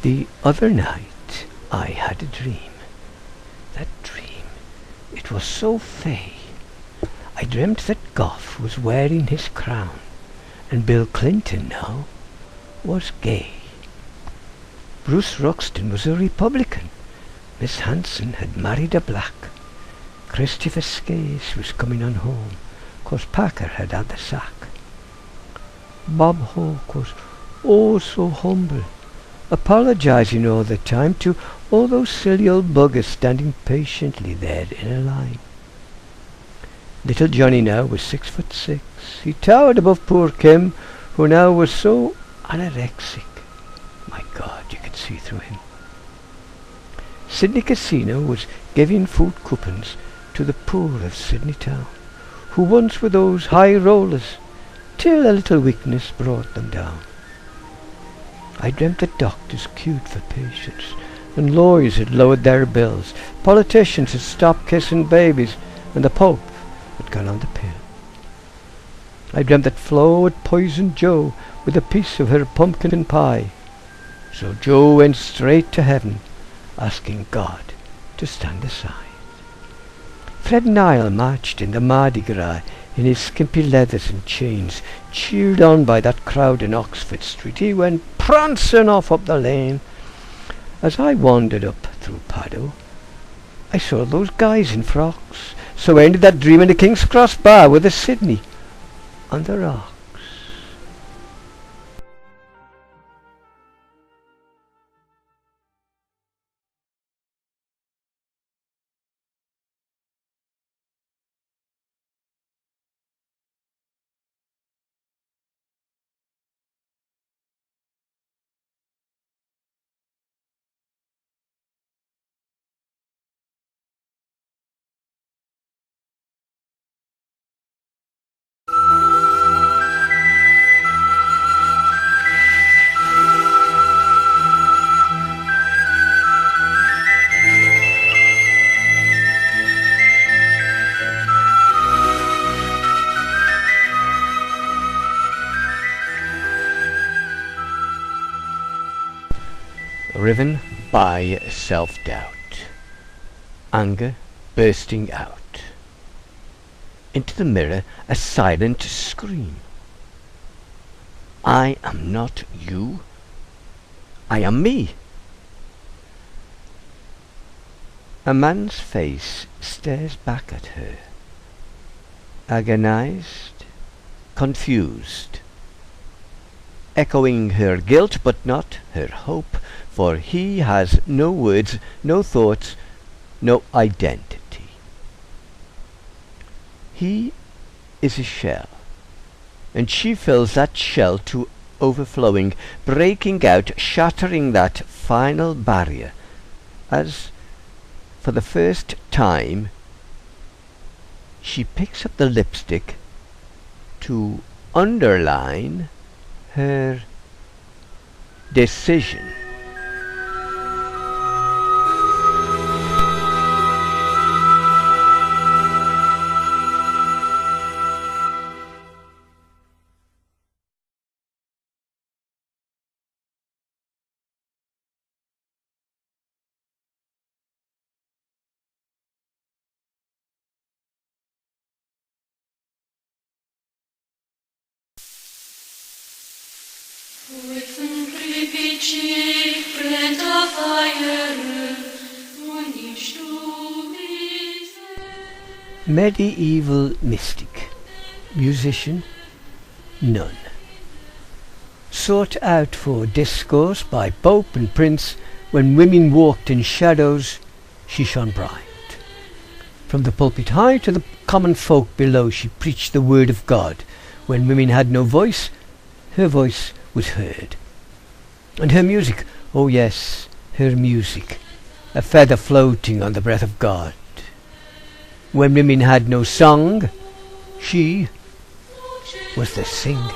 The other night I had a dream. That dream, it was so fey. I dreamt that Gough was wearing his crown, and Bill Clinton now was gay. Bruce Ruxton was a Republican. Miss Hanson had married a black. Christopher Skase was coming on home, 'cause Packer had the sack. Bob Hawke was oh so humble, apologising all the time to all those silly old buggers standing patiently there in a line. Little Johnny now was 6'6". He towered above poor Kim, who now was so anorexic. My God, you could see through him. Sydney Casino was giving food coupons to the poor of Sydney town, who once were those high rollers, till a little weakness brought them down. I dreamt that doctors queued for patients, and lawyers had lowered their bills, politicians had stopped kissing babies, and the Pope had gone on the pill. I dreamt that Flo had poisoned Joe with a piece of her pumpkin pie, so Joe went straight to heaven, asking God to stand aside. Fred Nile marched in the Mardi Gras in his skimpy leathers and chains, cheered on by that crowd in Oxford Street. He went prancing off up the lane. As I wandered up through Paddo, I saw those guys in frocks. So ended that dream in the King's Cross bar with a Sydney on the rocks. Riven by self-doubt, anger bursting out. Into the mirror a silent scream. I am not you. I am me. A man's face stares back at her, agonized, confused, echoing her guilt but not her hope, for he has no words, no thoughts, no identity. He is a shell, and she fills that shell to overflowing, breaking out, shattering that final barrier, as, for the first time, she picks up the lipstick to underline her decision. Medieval mystic, musician, nun. Sought out for discourse by Pope and Prince, when women walked in shadows, she shone bright. From the pulpit high to the common folk below, she preached the word of God. When women had no voice, her voice was heard. And her music, oh yes, her music, a feather floating on the breath of God. When women had no song, she was the singer.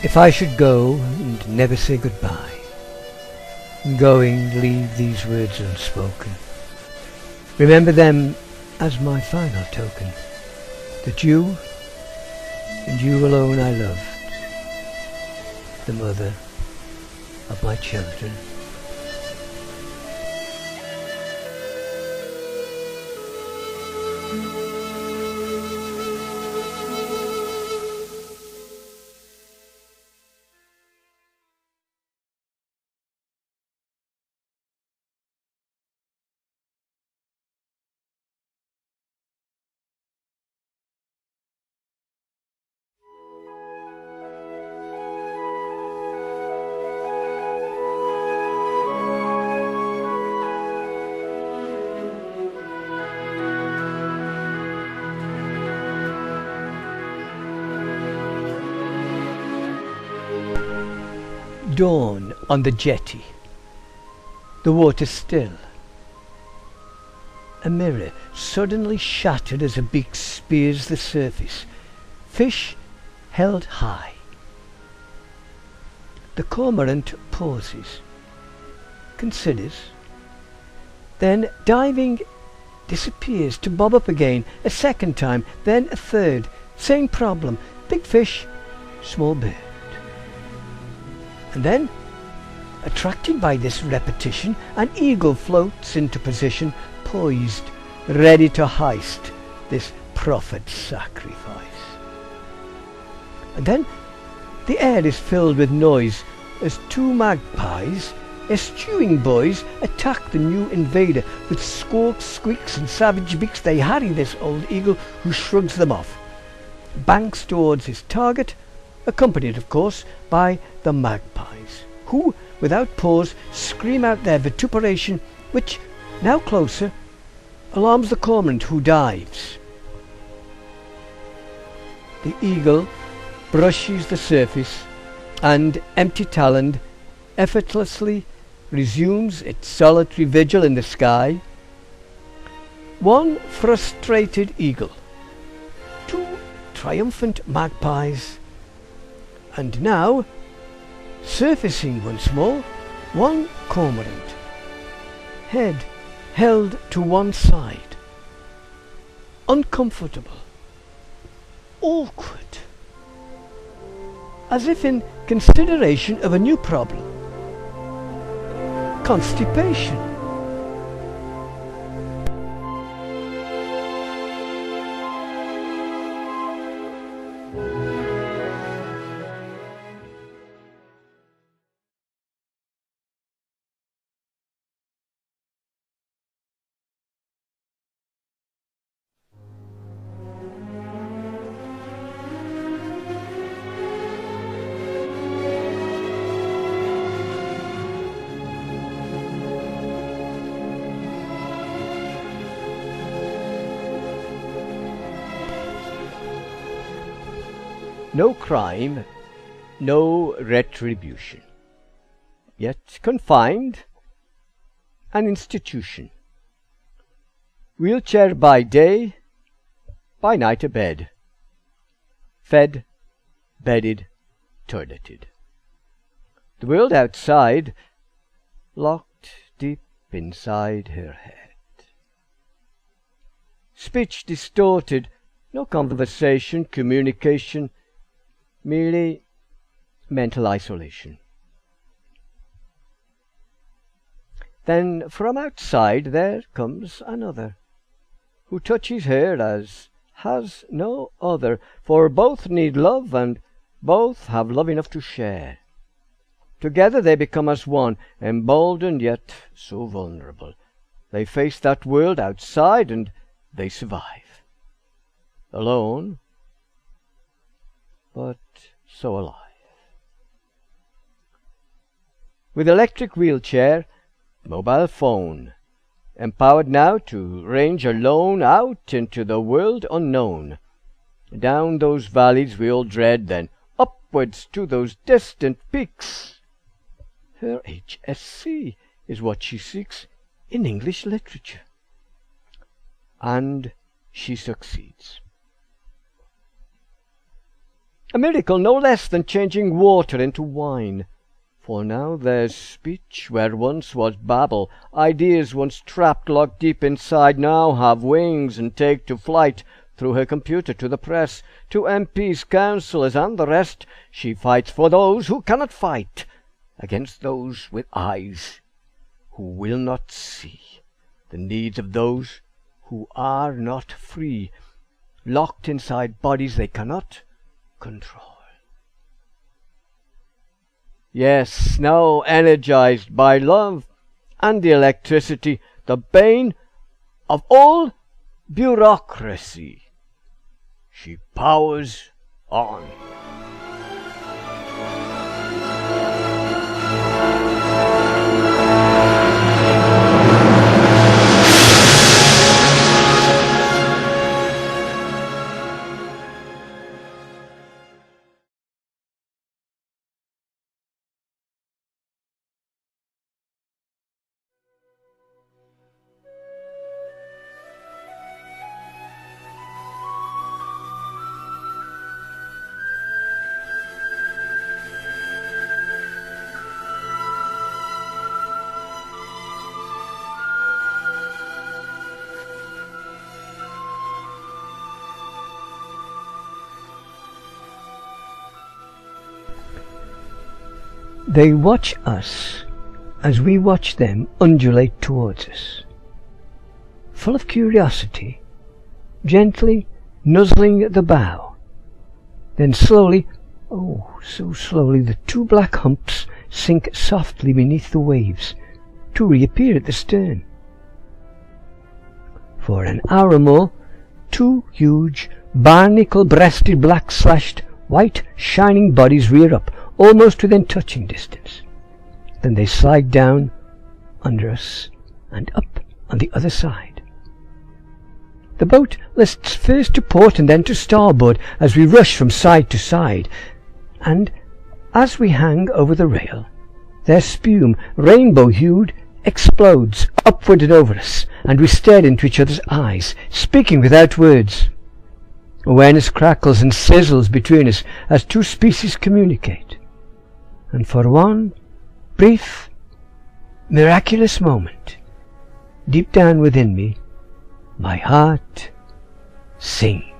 If I should go and never say goodbye, going leave these words unspoken, remember them as my final token, that you, and you alone I loved, the mother of my children. Dawn on the jetty. The water still. A mirror suddenly shattered as a beak spears the surface. Fish held high. The cormorant pauses, considers, then diving disappears to bob up again a second time, then a third. Same problem. Big fish, small bird. And then, attracted by this repetition, an eagle floats into position, poised, ready to heist this prophet's sacrifice. And then, the air is filled with noise as two magpies, eschewing boys, attack the new invader. With squawks, squeaks and savage beaks they harry this old eagle, who shrugs them off, banks towards his target, accompanied of course by the magpies, who without pause scream out their vituperation, which, now closer, alarms the cormorant, who dives. The eagle brushes the surface and, empty-taloned, effortlessly resumes its solitary vigil in the sky. One frustrated eagle, two triumphant magpies, and now, surfacing once more, one cormorant, head held to one side, uncomfortable, awkward, as if in consideration of a new problem. Constipation. No crime, no retribution, yet confined, an institution. Wheelchair by day, by night a bed, fed, bedded, toileted. The world outside, locked deep inside her head. Speech distorted, no conversation, communication, merely mental isolation. Then from outside there comes another, who touches her as has no other, for both need love and both have love enough to share. Together they become as one, emboldened yet so vulnerable. They face that world outside and they survive. Alone, but so alive. With electric wheelchair, mobile phone, empowered now to range alone out into the world unknown, down those valleys we all dread, then upwards to those distant peaks. Her HSC is what she seeks in English literature, and she succeeds. A miracle no less than changing water into wine. For now there's speech where once was babble. Ideas once trapped locked deep inside now have wings and take to flight through her computer to the press, to MPs, councillors, and the rest. She fights for those who cannot fight, against those with eyes who will not see the needs of those who are not free, locked inside bodies they cannot control. Yes, now energized by love and the electricity, the bane of all bureaucracy, she powers on. They watch us as we watch them undulate towards us, full of curiosity, gently nuzzling at the bow. Then slowly, oh, so slowly, the two black humps sink softly beneath the waves to reappear at the stern. For an hour or more, two huge, barnacle-breasted, black-slashed, white, shining bodies rear up, almost within touching distance. Then they slide down under us and up on the other side. The boat lists first to port and then to starboard as we rush from side to side, and as we hang over the rail, their spume, rainbow-hued, explodes upward and over us, and we stare into each other's eyes, speaking without words. Awareness crackles and sizzles between us as two species communicate. And for one brief, miraculous moment, deep down within me, my heart sings.